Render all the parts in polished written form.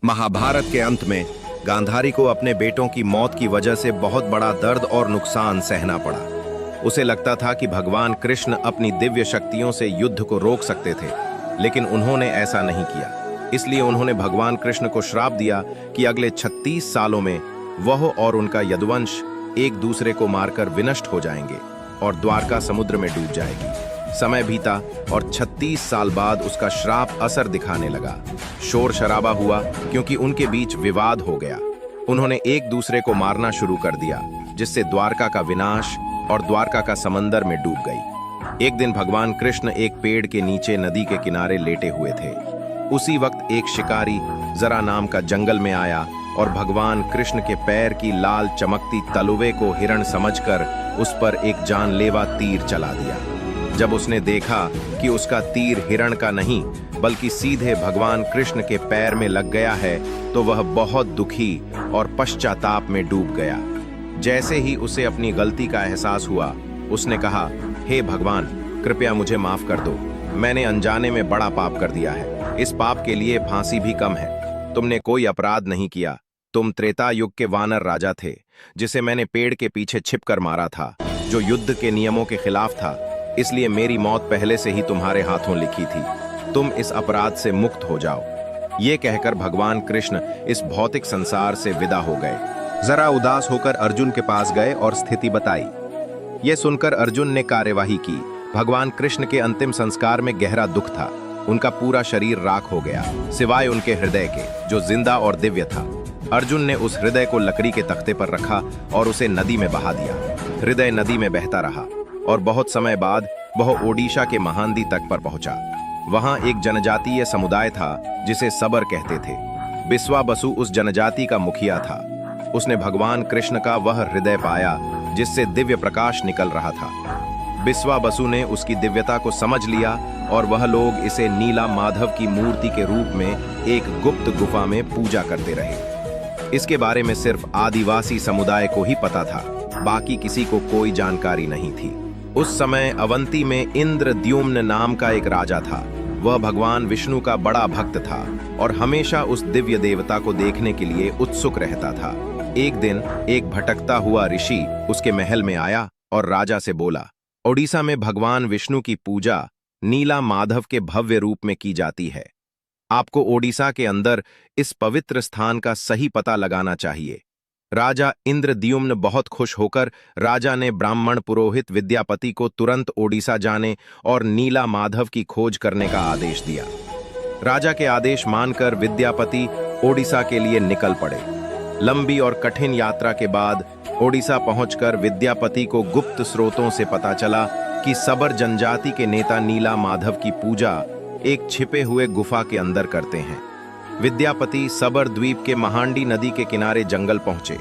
महाभारत के अंत में गांधारी को अपने बेटों की मौत की वजह से बहुत बड़ा दर्द और नुकसान सहना पड़ा। उसे लगता था कि भगवान कृष्ण अपनी दिव्य शक्तियों से युद्ध को रोक सकते थे, लेकिन उन्होंने ऐसा नहीं किया। इसलिए उन्होंने भगवान कृष्ण को श्राप दिया कि अगले 36 सालों में वह और उनका यदुवंश एक दूसरे को मारकर विनष्ट हो जाएंगे और द्वारका समुद्र में डूब जाएगी। समय बीता और 36 साल बाद उसका श्राप असर दिखाने लगा। शोर शराबा हुआ क्योंकि उनके बीच विवाद हो गया। उन्होंने एक दूसरे को मारना शुरू कर दिया, जिससे द्वारका का विनाश और द्वारका का समंदर में डूब गई। एक दिन भगवान कृष्ण एक पेड़ के नीचे नदी के किनारे लेटे हुए थे। उसी वक्त एक शिकारी जरा नाम का जंगल में आया और भगवान कृष्ण के पैर की लाल चमकती तलुवे को हिरण समझकर उस पर एक जानलेवा तीर चला दिया। जब उसने देखा कि उसका तीर हिरण का नहीं बल्कि सीधे भगवान कृष्ण के पैर में लग गया है, तो वह बहुत दुखी और पश्चाताप में डूब गया। जैसे ही उसे अपनी गलती का एहसास हुआ, उसने कहा, हे भगवान, कृपया मुझे माफ कर दो। मैंने अनजाने में बड़ा पाप कर दिया है। इस पाप के लिए फांसी भी कम है। तुमने कोई अपराध नहीं किया। तुम त्रेता युग के वानर राजा थे, जिसे मैंने पेड़ के पीछे छिपकर मारा था, जो युद्ध के नियमों के खिलाफ था। इसलिए मेरी मौत पहले से ही तुम्हारे हाथों लिखी थी। तुम इस अपराध से मुक्त हो जाओ। ये कहकर भगवान कृष्ण इस भौतिक संसार से विदा हो गए। जरा उदास होकर अर्जुन के पास गए और स्थिति बताई। ये सुनकर अर्जुन ने कार्यवाही की। भगवान कृष्ण के अंतिम संस्कार में गहरा दुख था। उनका पूरा शरीर राख हो गया, सिवाय उनके हृदय के, जो जिंदा और दिव्य था। अर्जुन ने उस हृदय को लकड़ी के तख्ते पर रखा और उसे नदी में बहा दिया। हृदय नदी में बहता रहा और बहुत समय बाद वह ओडिशा के महानदी तट पर पहुंचा। वहां एक जनजातीय समुदाय था जिसे सबर कहते थे। बिस्वा बसु उस जनजाति का मुखिया था। उसने भगवान कृष्ण का वह हृदय पाया जिससे दिव्य प्रकाश निकल रहा था। बिस्वा बसु ने उसकी दिव्यता को समझ लिया और वह लोग इसे नीला माधव की मूर्ति के रूप में एक गुप्त गुफा में पूजा करते रहे। इसके बारे में सिर्फ आदिवासी समुदाय को ही पता था, बाकी किसी को कोई जानकारी नहीं थी। उस समय अवंती में इंद्रद्युम्न नाम का एक राजा था। वह भगवान विष्णु का बड़ा भक्त था और हमेशा उस दिव्य देवता को देखने के लिए उत्सुक रहता था। एक दिन एक भटकता हुआ ऋषि उसके महल में आया और राजा से बोला, ओडिशा में भगवान विष्णु की पूजा नीला माधव के भव्य रूप में की जाती है। आपको ओडिशा के अंदर इस पवित्र स्थान का सही पता लगाना चाहिए। राजा इंद्रद्युम्न बहुत खुश होकर राजा ने ब्राह्मण पुरोहित विद्यापति को तुरंत ओडिशा जाने और नीला माधव की खोज करने का आदेश दिया। राजा के आदेश मानकर विद्यापति ओडिशा के लिए निकल पड़े। लंबी और कठिन यात्रा के बाद ओडिशा पहुंचकर विद्यापति को गुप्त स्रोतों से पता चला कि सबर जनजाति के नेता नीला माधव की पूजा एक छिपे हुए गुफा के अंदर करते हैं। विद्यापति सबर द्वीप के महांडी नदी के किनारे जंगल पहुंचे,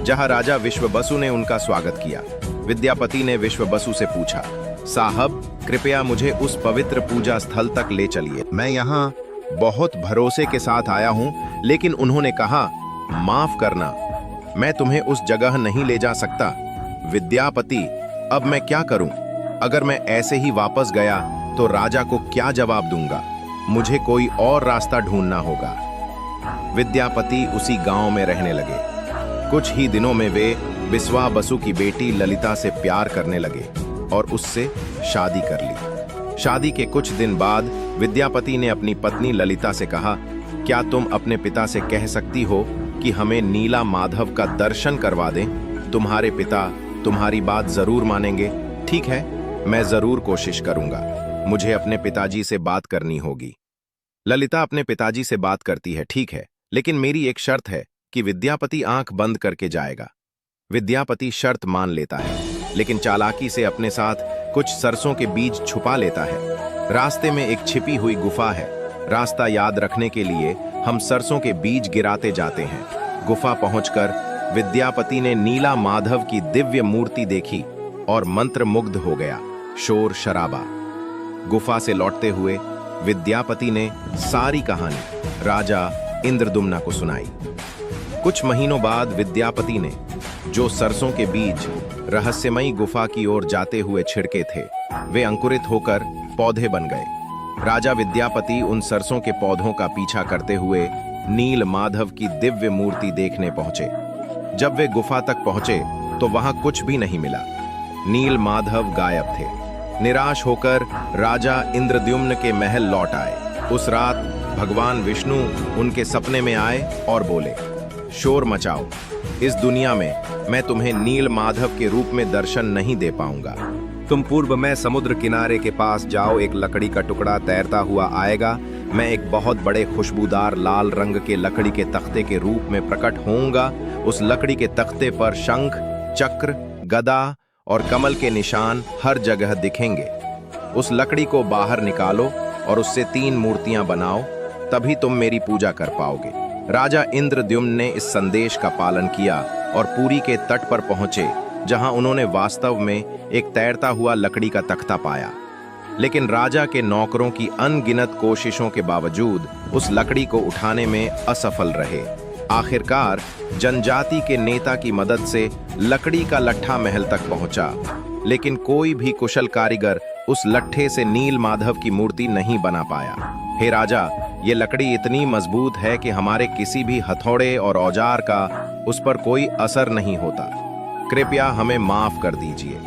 जहां राजा विश्वबसु ने उनका स्वागत किया। विद्यापति ने विश्वबसु से पूछा, साहब, कृपया मुझे उस पवित्र पूजा स्थल तक ले चलिए। मैं यहाँ बहुत भरोसे के साथ आया हूँ, लेकिन उन्होंने कहा, माफ करना, मैं तुम्हें उस जगह नहीं ले जा सकता। विद्यापति, अब मैं क्या करूं? अगर मैं ऐसे ही वापस गया तो राजा को क्या जवाब दूंगा? मुझे कोई और रास्ता ढूंढना होगा। विद्यापति उसी गांव में रहने लगे। कुछ ही दिनों में वे बिस्वा बसु की बेटी ललिता से प्यार करने लगे और उससे शादी कर ली। शादी के कुछ दिन बाद विद्यापति ने अपनी पत्नी ललिता से कहा, क्या तुम अपने पिता से कह सकती हो कि हमें नीला माधव का दर्शन करवा दें? तुम्हारे पिता तुम्हारी बात जरूर मानेंगे। ठीक है, मैं जरूर कोशिश करूंगा। मुझे अपने पिताजी से बात करनी होगी। ललिता अपने पिताजी से बात करती है, ठीक है, लेकिन मेरी एक शर्त है कि विद्यापति आंख बंद करके जाएगा। विद्यापति शर्त मान लेता है, लेकिन चालाकी से अपने साथ कुछ सरसों के बीज छुपा लेता है। रास्ते में एक छिपी हुई गुफा है। रास्ता याद रखने के लिए हम सरसों के बीज गिराते जाते हैं। गुफा पहुंचकर विद्यापति ने नीला माधव की दिव्य मूर्ति देखी और मंत्रमुग्ध हो गया। शोर शराबा। गुफा से लौटते हुए विद्यापति ने सारी कहानी राजा इंद्रद्युम्न को सुनाई। कुछ महीनों बाद विद्यापति ने जो सरसों के बीज रहस्यमयी गुफा की ओर जाते हुए छिड़के थे, वे अंकुरित होकर पौधे बन गए। राजा विद्यापति उन सरसों के पौधों का पीछा करते हुए नील माधव की दिव्य मूर्ति देखने पहुंचे। जब वे गुफा तक पहुंचे तो वहां कुछ भी नहीं मिला। नील माधव गायब थे। निराश होकर राजा इंद्रद्युम्न के महल लौट आए। उस रात भगवान विष्णु उनके सपने में आए और बोले, शोर मचाओ, इस दुनिया में मैं तुम्हें नील माधव के रूप में दर्शन नहीं दे पाऊंगा। तुम पूर्व में समुद्र किनारे के पास जाओ, एक लकड़ी का टुकड़ा तैरता हुआ आएगा। मैं एक बहुत बड़े खुशबूदार लाल रंग के लकड़ी के तख्ते के रूप में प्रकट होऊंगा। उस लकड़ी के तख्ते पर शंख, चक्र, गदा और कमल के निशान हर जगह दिखेंगे। उस लकड़ी को बाहर निकालो और उससे 3 मूर्तियां बनाओ, तभी तुम मेरी पूजा कर पाओगे। राजा इंद्रद्युम्न ने इस संदेश का पालन किया और पुरी के तट पर पहुंचे, जहां उन्होंने वास्तव में एक तैरता हुआ लकड़ी का तख्ता पाया। लेकिन राजा के नौकरों की अनगिनत कोशिशों के बावजूद उस लकड़ी को उठाने में असफल रहे। आखिरकार जनजाति के नेता की मदद से लकड़ी का लट्ठा महल तक पहुंचा, लेकिन कोई भी कुशल कारीगर उस लट्ठे से नील माधव की मूर्ति नहीं बना पाया। हे राजा, ये लकड़ी इतनी मजबूत है कि हमारे किसी भी हथौड़े और औजार का उस पर कोई असर नहीं होता। कृपया हमें माफ कर दीजिए,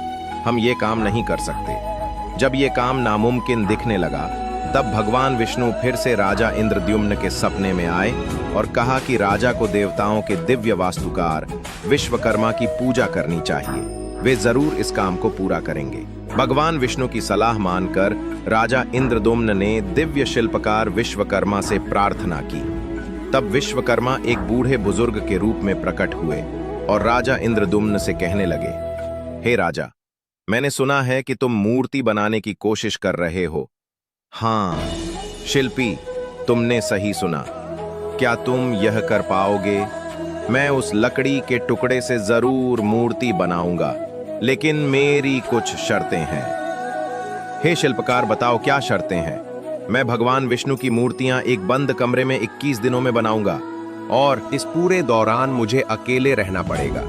हम ये काम नहीं कर सकते। जब ये काम नामुमकिन दिखने लगा, तब भगवान विष्णु फिर से राजा इंद्रद्युम्न के सपने में आए और कहा कि राजा को देवताओं के दिव्य वास्तुकार विश्वकर्मा की पूजा करनी चाहिए। वे जरूर इस काम को पूरा करेंगे। भगवान विष्णु की सलाह मानकर राजा इंद्रद्युम्न ने दिव्य शिल्पकार विश्वकर्मा से प्रार्थना की। तब विश्वकर्मा एक बूढ़े बुजुर्ग के रूप में प्रकट हुए और राजा इंद्रद्युम्न से कहने लगे, हे राजा, मैंने सुना है कि तुम मूर्ति बनाने की कोशिश कर रहे हो। हाँ शिल्पी, तुमने सही सुना। क्या तुम यह कर पाओगे? मैं उस लकड़ी के टुकड़े से जरूर मूर्ति बनाऊंगा, लेकिन मेरी कुछ शर्तें हैं। हे शिल्पकार, बताओ क्या शर्तें हैं? मैं भगवान विष्णु की मूर्तियां एक बंद कमरे में 21 दिनों में बनाऊंगा और इस पूरे दौरान मुझे अकेले रहना पड़ेगा।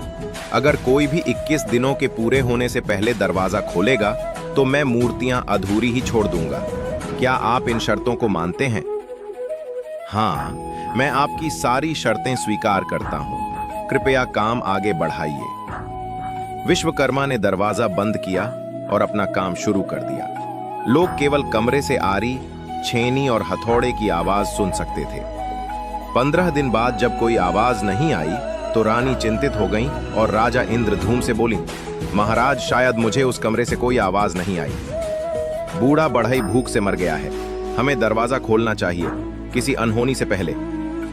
अगर कोई भी 21 दिनों के पूरे होने से पहले दरवाजा खोलेगा तो मैं मूर्तियां अधूरी ही छोड़ दूंगा। क्या आप इन शर्तों को मानते हैं? हाँ, मैं आपकी सारी शर्तें स्वीकार करता हूं। कृपया काम आगे बढ़ाइए। विश्वकर्मा ने दरवाजा बंद किया और अपना काम शुरू कर दिया। लोग केवल कमरे से आरी, छेनी और हथौड़े की आवाज सुन सकते थे। 15 दिन बाद जब कोई आवाज नहीं आई तो रानी चिंतित हो गई और राजा इंद्रधूम से बोली, महाराज, शायद मुझे उस कमरे से कोई आवाज नहीं आई। बूढ़ा बढ़ई भूख से मर गया है। हमें दरवाजा खोलना चाहिए किसी अनहोनी से पहले।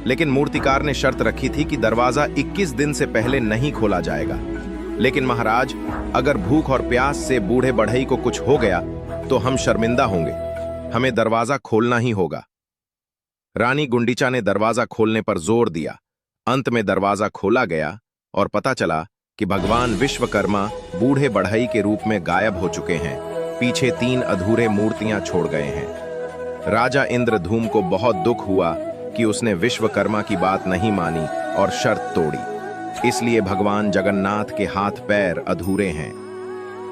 लेकिन मूर्तिकार ने शर्त रखी थी कि दरवाजा 21 दिन से पहले नहीं खोला जाएगा। लेकिन महाराज, अगर भूख और प्यास से बूढ़े बढ़ई को कुछ हो गया तो हम शर्मिंदा होंगे। हमें दरवाजा खोलना ही होगा। रानी गुंडीचा ने दरवाजा खोलने पर जोर दिया। अंत में दरवाजा खोला गया और पता चला कि भगवान विश्वकर्मा बूढ़े बढ़ई के रूप में गायब हो चुके हैं। पीछे 3 अधूरे मूर्तियां छोड़ गए हैं। राजा इंद्रधूम को बहुत दुख हुआ कि उसने विश्वकर्मा की बात नहीं मानी और शर्त तोड़ी। इसलिए भगवान जगन्नाथ के हाथ पैर अधूरे हैं।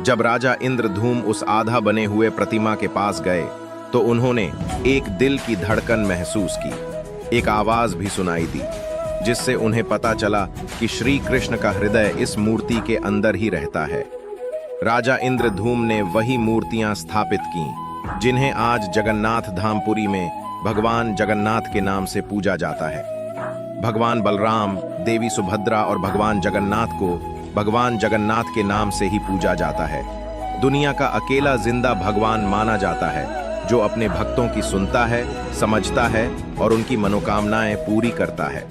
जब राजा इंद्रधूम उस आधा बने हुए प्रतिमा के पास गए तो उन्होंने एक दिल की धड़कन महसूस की। एक आवाज भी सुनाई दी, जिससे उन्हें पता चला कि श्री कृष्ण का हृदय इस मूर्ति के अंदर ही रहता है। राजा इंद्रधूम ने वही मूर्तियां स्थापित की जिन्हें आज जगन्नाथ धामपुरी में भगवान जगन्नाथ के नाम से पूजा जाता है। भगवान बलराम, देवी सुभद्रा और भगवान जगन्नाथ को भगवान जगन्नाथ के नाम से ही पूजा जाता है। दुनिया का अकेला जिंदा भगवान माना जाता है जो अपने भक्तों की सुनता है, समझता है और उनकी मनोकामनाएं पूरी करता है।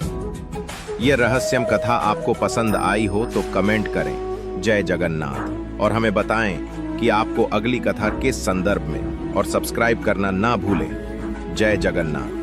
यह रहस्यम कथा आपको पसंद आई हो तो कमेंट करें जय जगन्नाथ और हमें बताएं कि आपको अगली कथा किस संदर्भ में, और सब्सक्राइब करना ना भूलें। जय जगन्नाथ।